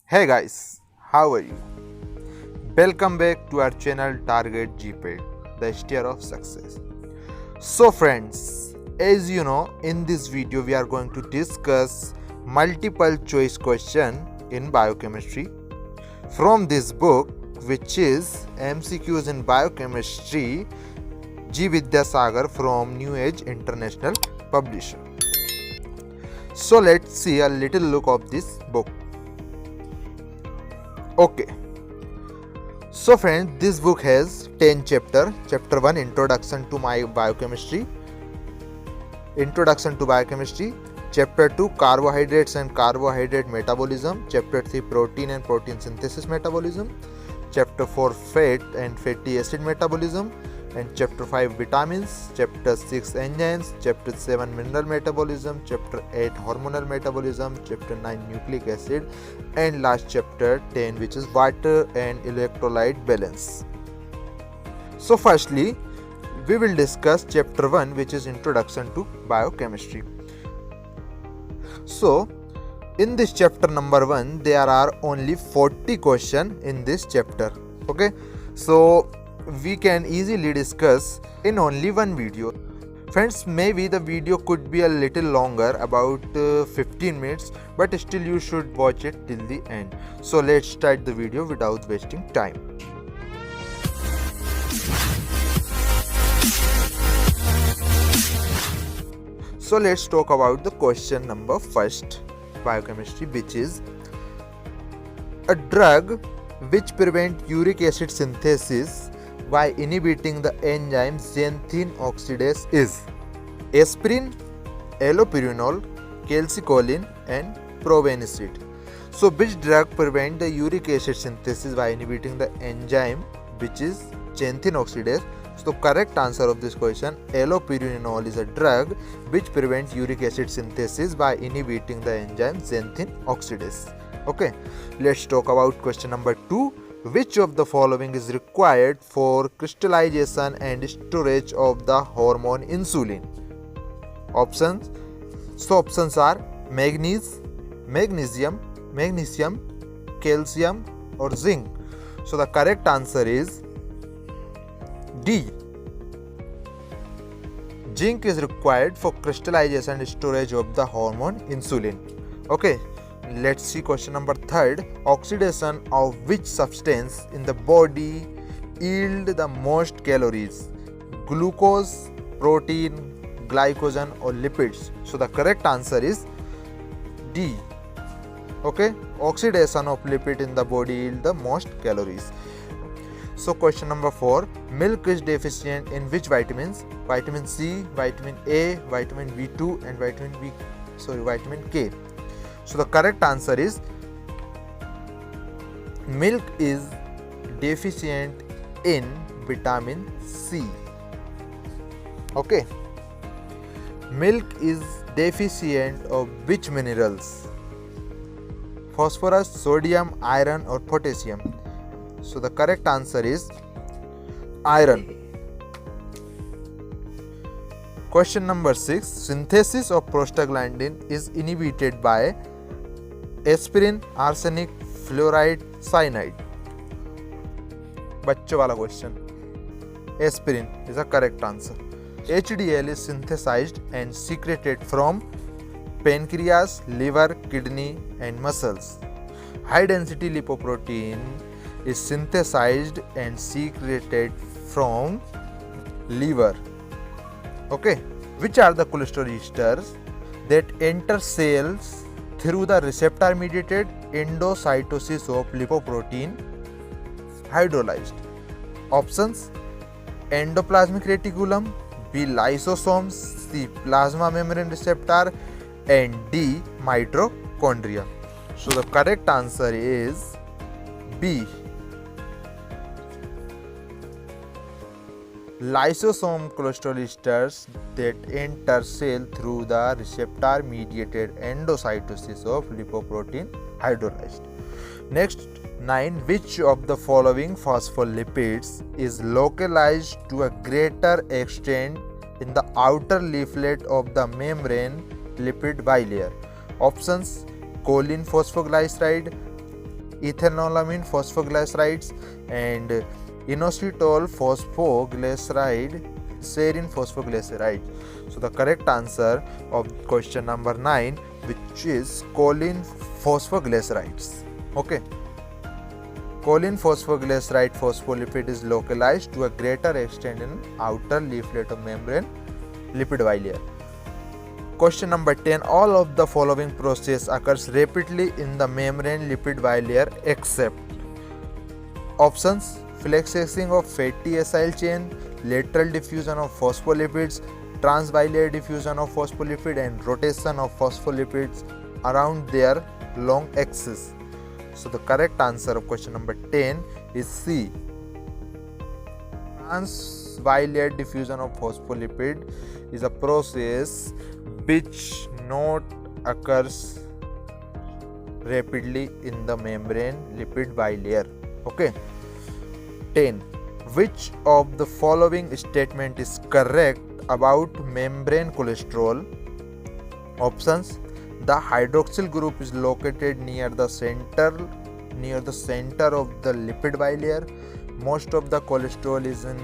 Hey guys, how are you? Welcome back to our channel Target GPED, the steer of success. So friends, as you know, in this video we are going to discuss multiple choice question in biochemistry from this book, which is MCQs in Biochemistry, G. Vidyasagar from New Age International Publisher. So let's see a little look of this book. Okay. So friends, this book has 10 chapter. Chapter 1, Introduction to Biochemistry. Chapter 2, Carbohydrates and Carbohydrate Metabolism. Chapter 3, Protein and Protein Synthesis Metabolism. Chapter 4, Fat and Fatty Acid Metabolism. And Chapter 5, Vitamins. Chapter 6, Enzymes. Chapter 7, Mineral Metabolism. Chapter 8, Hormonal Metabolism. Chapter 9, Nucleic Acid. And last chapter 10, which is Water and Electrolyte Balance. So firstly, we will discuss chapter 1, which is Introduction to Biochemistry. So in this chapter number 1, there are only 40 questions in this chapter. Okay, so we can easily discuss in only one video. Friends, maybe the video could be a little longer, about 15 minutes, but still you should watch it till the end. So let's start the video without wasting time. So let's talk about the question number first, biochemistry, which is a drug which prevent uric acid synthesis by inhibiting the enzyme xanthine oxidase is aspirin, allopurinol, calcicolin and probenecid. So which drug prevent the uric acid synthesis by inhibiting the enzyme which is xanthine oxidase? So correct answer of this question, allopurinol is a drug which prevents uric acid synthesis by inhibiting the enzyme xanthine oxidase. Okay, let's talk about question number 2. Which of the following is required for crystallization and storage of the hormone insulin? Options. So options are magnesium, calcium or zinc. So the correct answer is D. Zinc is required for crystallization and storage of the hormone insulin. Okay. Let's see question number 3. Oxidation of which substance in the body yield the most calories? Glucose, protein, glycogen or lipids? So the correct answer is D. Okay, oxidation of lipid in the body yield the most calories. So question number 4. Milk is deficient in which vitamins? Vitamin C, vitamin A, vitamin B2 and vitamin K. So the correct answer is milk is deficient in vitamin C. Okay. Milk is deficient of which minerals? Phosphorus, sodium, iron or potassium? So the correct answer is iron. Question number 6. Synthesis of prostaglandin is inhibited by aspirin, arsenic, fluoride, cyanide. बच्चों वाला question. Aspirin is a correct answer. HDL is synthesized and secreted from pancreas, liver, kidney and muscles. High density lipoprotein is synthesized and secreted from liver. Okay. Which are the cholesterol esters that enter cells through the receptor mediated endocytosis of lipoprotein hydrolyzed? Options. Endoplasmic reticulum, B. Lysosomes, C. Plasma membrane receptor and D. Mitochondria. So the correct answer is B. Lysosome cholesterol esters that enter cell through the receptor mediated endocytosis of lipoprotein hydrolyzed. Next, 9. Which of the following phospholipids is localized to a greater extent in the outer leaflet of the membrane lipid bilayer? Options. Choline phosphoglyceride, ethanolamine phosphoglycerides, and inositol phosphoglyceride, serine phosphoglyceride. So the correct answer of question number 9, which is choline phosphoglycerides. Okay. Choline phosphoglyceride phospholipid is localized to a greater extent in outer leaflet of membrane lipid bilayer. Question number 10. All of the following process occurs rapidly in the membrane lipid bilayer except options: flexing of fatty acyl chain, lateral diffusion of phospholipids, transbilayer diffusion of phospholipid, and rotation of phospholipids around their long axis. So the correct answer of question number 10 is C. Transbilayer diffusion of phospholipid is a process which not occurs rapidly in the membrane lipid bilayer. Okay. 10. Which of the following statement is correct about membrane cholesterol? Options: the hydroxyl group is located near the center of the lipid bilayer. Most of the cholesterol is in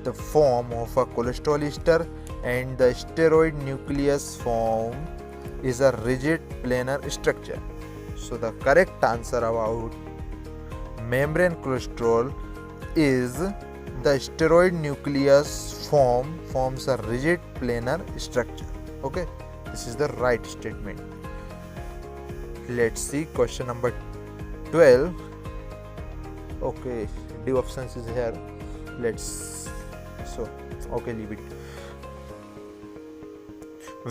the form of a cholesterol ester, and the steroid nucleus form is a rigid planar structure. So the correct answer about membrane cholesterol is the steroid nucleus forms a rigid planar structure. Okay, this is the right statement. Let's see question number 12. Okay, D options is here. Leave it.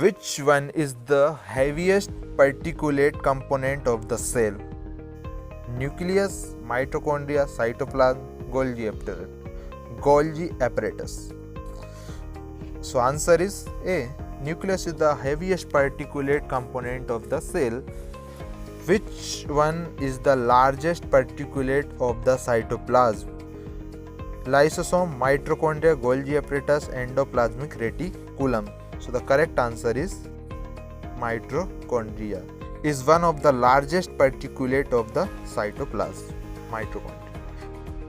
Which one is the heaviest particulate component of the cell? Nucleus, mitochondria, cytoplasm, Golgi apparatus. So answer is A. Nucleus is the heaviest particulate component of the cell. Which one is the largest particulate of the cytoplasm? Lysosome, mitochondria, Golgi apparatus, endoplasmic reticulum. So the correct answer is mitochondria is one of the largest particulate of the cytoplasm. Mitochondria.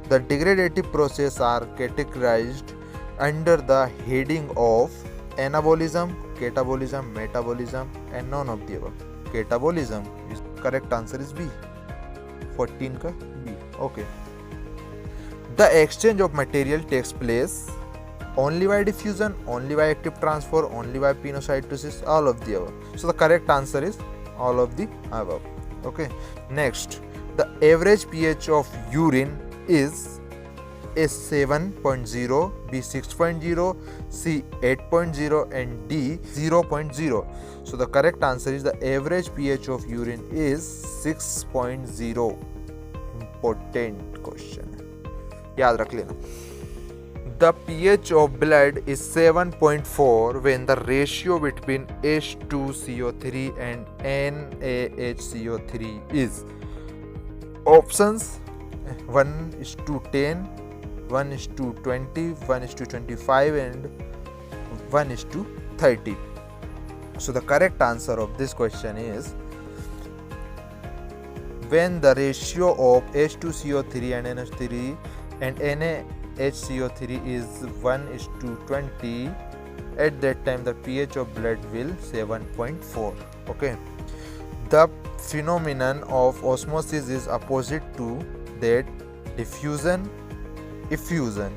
The degradative processes are categorized under the heading of anabolism, catabolism, metabolism, and none of the above. Catabolism is correct answer is B. 14 ka B. Okay. The exchange of material takes place only by diffusion, only by active transfer, only by pinocytosis, all of the above. So the correct answer is all of the above. Okay. Next, the average pH of urine is A 7.0, B 6.0, C 8.0, and D 0.0. So the correct answer is the average pH of urine is 6.0. Important question. याद रख लेना. The pH of blood is 7.4 when the ratio between H2CO3 and NaHCO3 is options 1:10, 1:20, 1:25, and 1:30. So the correct answer of this question is when the ratio of H2CO3 and NH3 and NaHCO3 is 1:20, at that time the pH of blood will 7.4. Okay. The phenomenon of osmosis is opposite to that diffusion, effusion,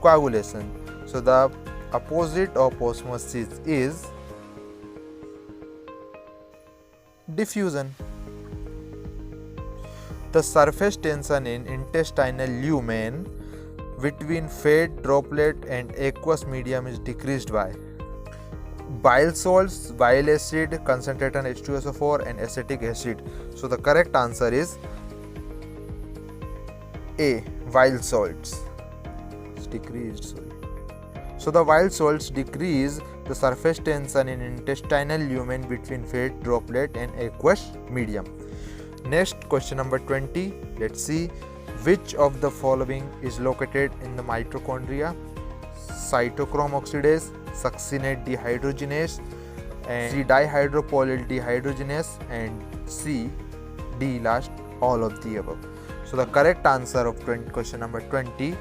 coagulation. So the opposite of osmosis is diffusion. The surface tension in intestinal lumen between fat droplet and aqueous medium is decreased by bile salts, bile acid, concentrated H2SO4, and acetic acid. So the correct answer is A. Bile salts. It's decreased. So the bile salts decrease the surface tension in intestinal lumen between fat droplet and aqueous medium. Next, question number 20. Let's see which of the following is located in the mitochondria: cytochrome oxidase, succinate dehydrogenase, and C dihydropolyl dehydrogenase, and C D last, all of the above. So the correct answer of question number 20,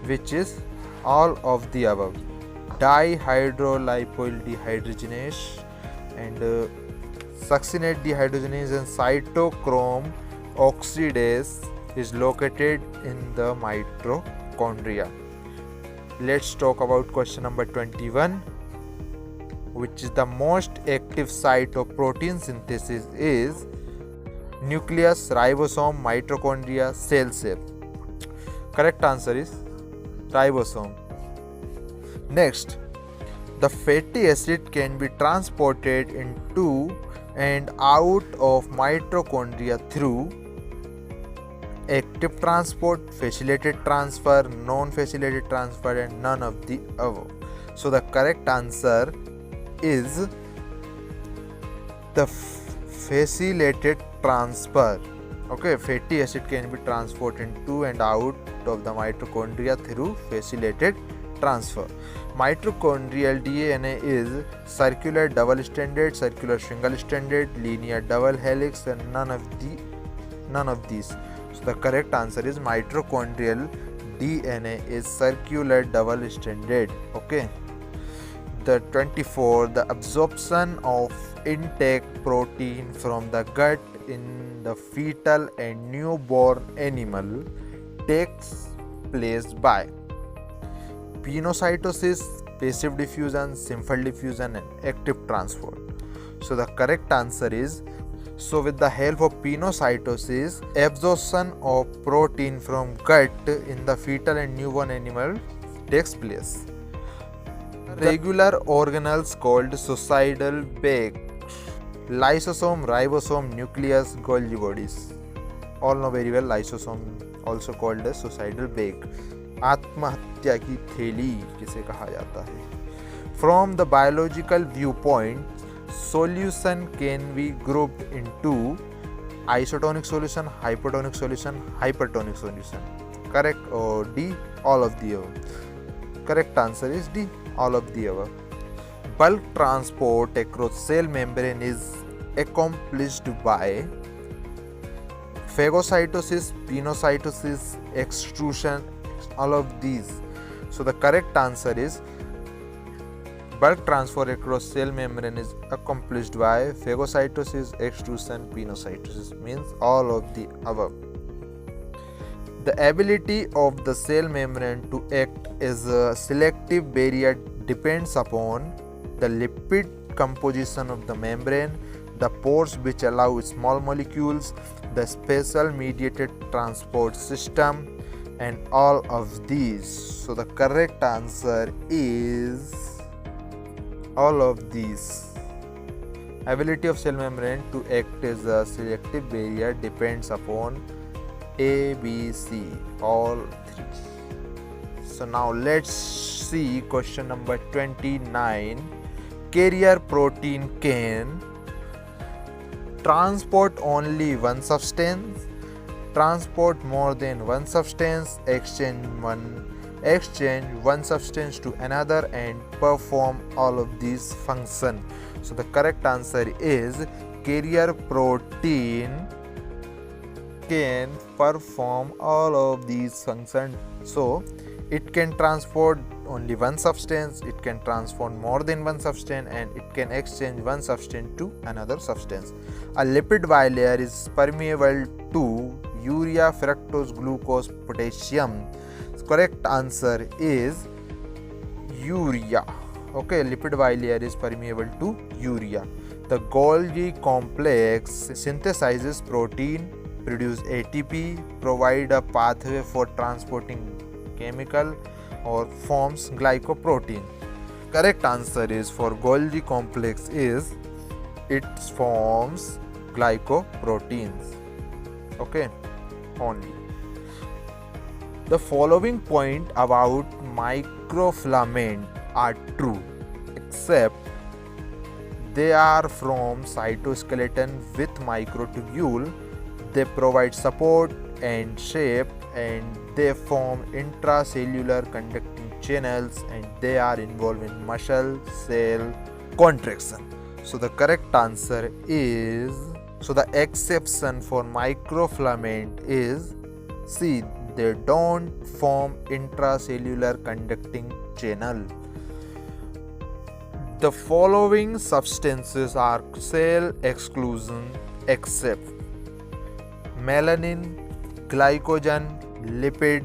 which is all of the above. Dihydrolipoyl dehydrogenase and succinate dehydrogenase and cytochrome oxidase is located in the mitochondria. Let's talk about question number 21, which is the most active site of protein synthesis is nucleus, ribosome, mitochondria, cell shape. Correct answer is ribosome. Next, the fatty acid can be transported into and out of mitochondria through active transport, facilitated transfer, non-facilitated transfer, and none of the above. So the correct answer is the facilitated transfer. Okay, fatty acid can be transported into and out of the mitochondria through facilitated transfer. Mitochondrial DNA is circular double stranded, circular single stranded, linear double helix, and none of these. So the correct answer is mitochondrial DNA is circular double stranded. Okay. The 24, the absorption of intake protein from the gut in the fetal and newborn animal takes place by pinocytosis, passive diffusion, simple diffusion, and active transport. So the correct answer is, so with the help of pinocytosis, absorption of protein from gut in the fetal and newborn animal takes place. Regular organelles called suicidal bag: lysosome, ribosome, nucleus, Golgi bodies. All know very well lysosome also called as suicidal bag. आत्महत्या की थैली किसे कहा जाता है? From the biological viewpoint, solution can be grouped into isotonic solution, hypotonic solution, hypertonic solution. Correct or D, all of the above? Correct answer is D, all of the above. Bulk transport across cell membrane is accomplished by phagocytosis, pinocytosis, extrusion, all of these. So the correct answer is bulk transfer across cell membrane is accomplished by phagocytosis, extrusion, pinocytosis, means all of the above. The ability of the cell membrane to act as a selective barrier depends upon the lipid composition of the membrane, the pores which allow small molecules, the special mediated transport system, and all of these. So the correct answer is all of these. Ability of cell membrane to act as a selective barrier depends upon A, B, C, all three. So now let's see question number 29. Carrier protein can transport only one substance, transport more than one substance, exchange one substance to another, and perform all of these functions. So the correct answer is carrier protein can perform all of these functions. So it can transport only one substance, it can transport more than one substance, and it can exchange one substance to another substance. A lipid bilayer is permeable to urea, fructose, glucose, potassium. Correct answer is urea. Okay, lipid bilayer is permeable to urea. The Golgi complex synthesizes protein, produce ATP, provide a pathway for transporting chemical, or forms glycoprotein. Correct answer is for Golgi complex is it forms glycoproteins. Okay, only. The following point about microfilament are true, except they are from cytoskeleton with microtubule. They provide support and shape, and they form intracellular conducting channels, and they are involved in muscle cell contraction. So the correct answer is So the exception for microfilament is C. They don't form intracellular conducting channel. The following substances are cell exclusion except melanin, glycogen, lipid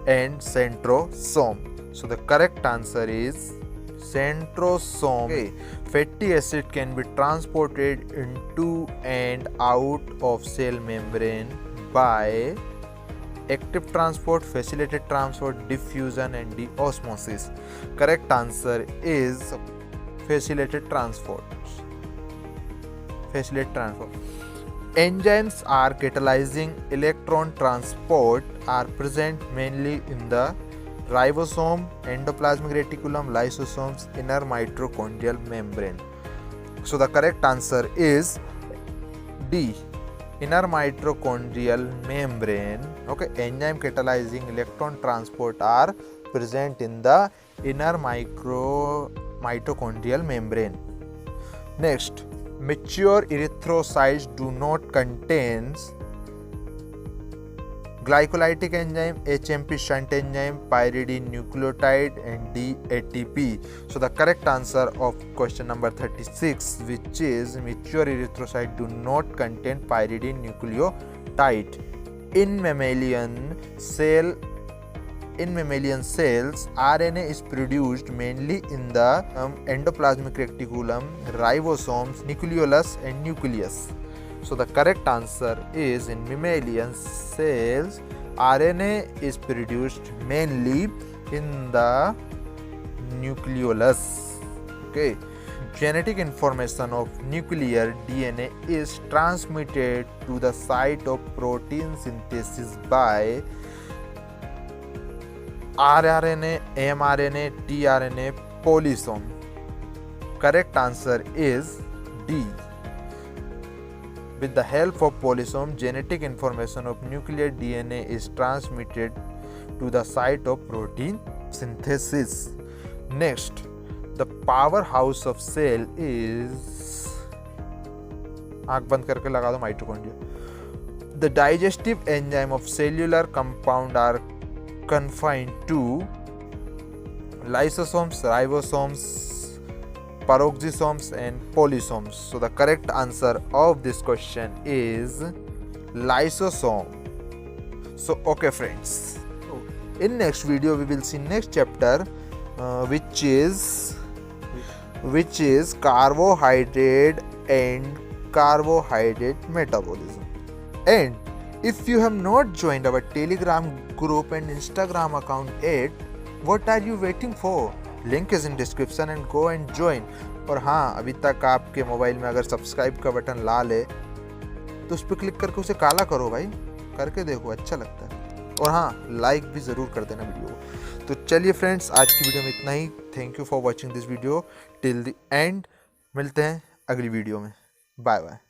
and centrosome. So the correct answer is centrosome. Okay. Fatty acid can be transported into and out of cell membrane by active transport, facilitated transport, diffusion and deosmosis. Correct answer is facilitated transport. Enzymes are catalyzing electron transport are present mainly in the ribosome, endoplasmic reticulum, lysosomes, inner mitochondrial membrane. So the correct answer is D. Inner mitochondrial membrane. Okay, enzyme catalyzing electron transport are present in the inner mitochondrial membrane. Next, mature erythrocytes do not contain glycolytic enzyme, HMP shunt enzyme, pyridine nucleotide and DATP. So the correct answer of question number 36, which is mature erythrocyte do not contain pyridine nucleotide. In mammalian cells, RNA is produced mainly in the endoplasmic reticulum, ribosomes, nucleolus and nucleus. So the correct answer is in mammalian cells, RNA is produced mainly in the nucleolus. Okay. Genetic information of nuclear DNA is transmitted to the site of protein synthesis by rRNA, mRNA, tRNA, polysome. Correct answer is D. With the help of polysome, genetic information of nuclear DNA is transmitted to the site of protein synthesis. Next, the powerhouse of cell is mitochondria. The digestive enzyme of cellular compound are confined to lysosomes, ribosomes, peroxisomes and polysomes. So the correct answer of this question is lysosome. So okay friends, in next video we will see next chapter which is carbohydrate and carbohydrate metabolism. And if you have not joined our Telegram group and Instagram account yet, what are you waiting for? Link is in description and go and join. और हाँ, अभी तक आपके mobile में अगर subscribe का button लाल है तो उस पर क्लिक करके उसे काला करो भाई, करके देखो अच्छा लगता है. और हाँ, लाइक भी ज़रूर कर देना वीडियो को. तो चलिए फ्रेंड्स, आज की वीडियो में इतना ही. Thank you for watching this video till the end. मिलते हैं अगली वीडियो में. Bye bye.